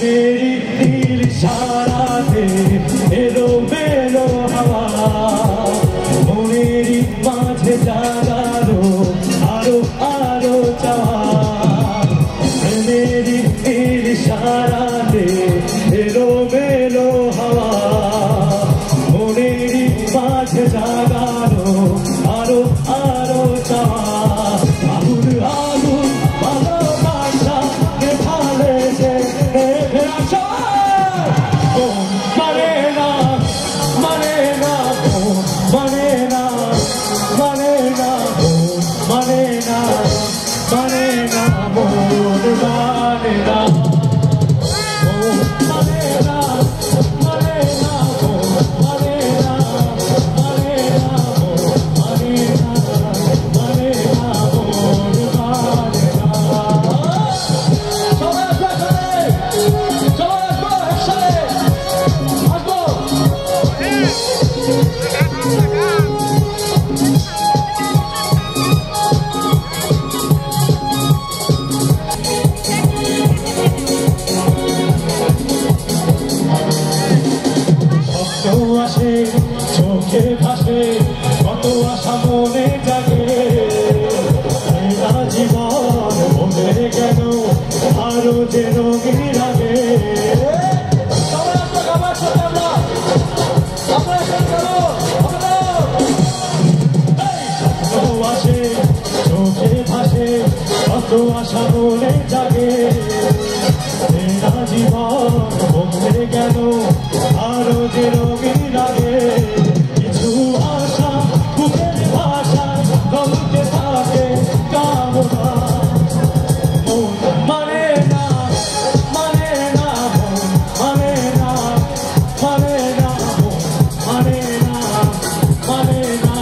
मेरी दिल साराते एलो मेलो हवा मेरी माझे जागारो आरो आरो चावा मेरी दिल साराते एलो मेलो हवा मेरी माझे जागारो आरो आरो चावा চোখে ভাসে কত আশা মনে জাগে এরা জীবন বদলে গেল আরো যে রঙিন লাগে আসে চোখে ভাসে কত আশা মনে জাগে এরা জীবন বদলে গেল আরো যে রঙিন লাগে কিছু আশা বুকের ভাষায় গলতে থাকে কামনা মানে না মানে না মানে না মানে না মানে না মানে না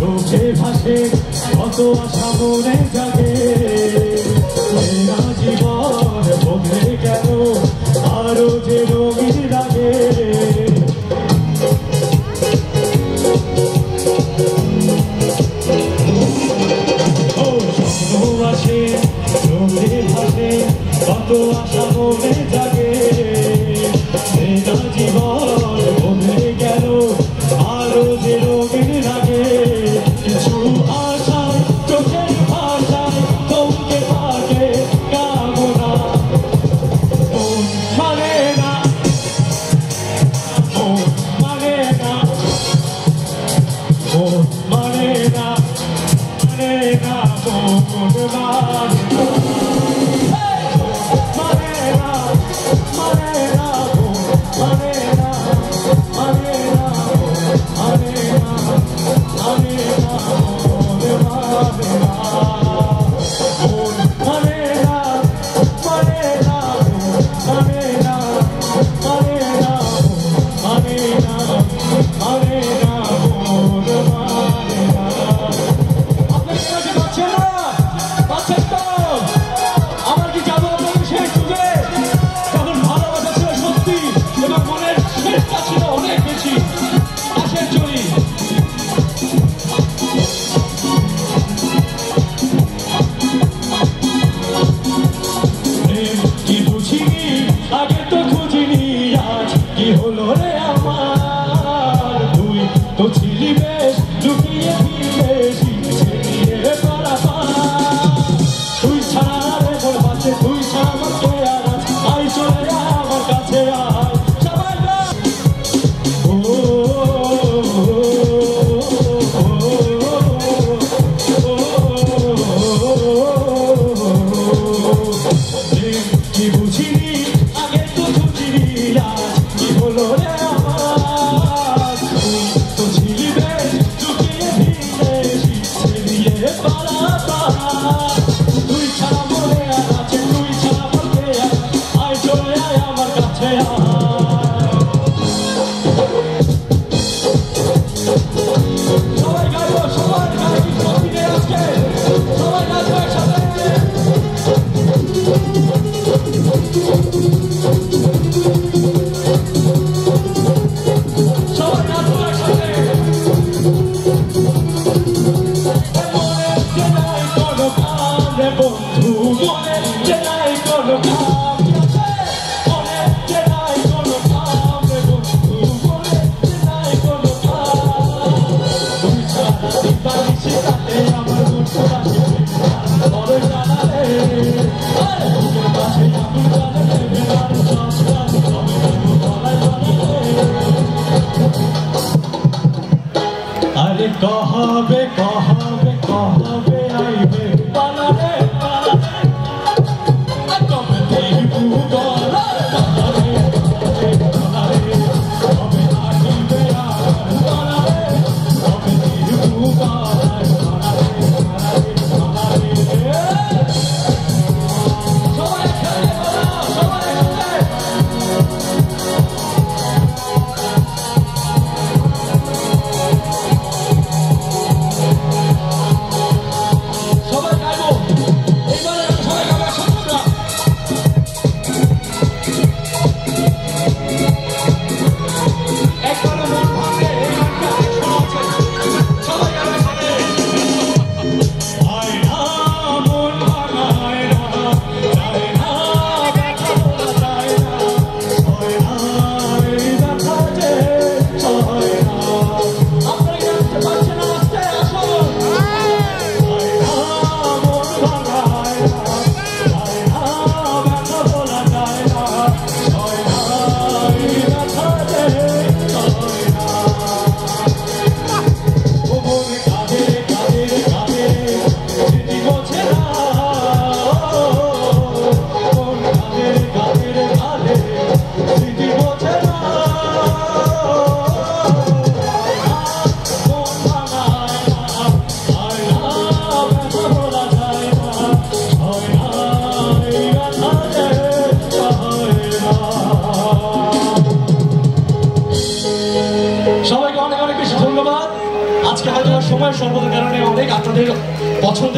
চোখে ভাসে কত আশা মনে জাগে এরা জীবন বদলে গেল আরো যে রঙিন লাগে ও স্বপ্ন আসে চোখে ভাসে কত আশা মনে জাগে এরা জীবন বদলে গেল আরো যে রঙিন লাগে কিছু আশায় চোখের ভাষায় থমকে থাকে কামনা মানে না মানে না মানে না মানে না আগে তো খুঁজিনি আজ কি হলো রে আমার কহাবে কহাবে কহাবে আইবে পালারে কবে দেবু গলা পালারে পালারে কবে আইবে পালারে কবে দেবু গলা পালারে পালারে সবাই খেলে সবাই খেলে সবাইকে অনেক অনেক বেশি ধন্যবাদ। আজকে হয়তো সময় স্বল্পতার কারণে অনেক আপনাদের পছন্দের